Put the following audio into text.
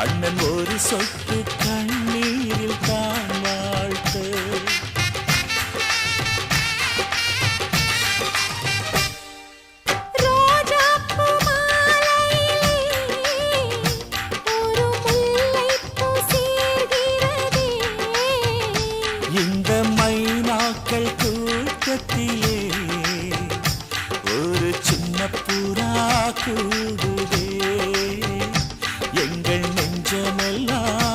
அண்ணன் ஒரு சொட்டு கண்ணீரில் தான் வாழ்த்து. இந்த மைனாக்கள் கூட்டத்திலே ஒரு சின்ன புறா கூடுதே, எங்கள் நெஞ்சமெல்லாம்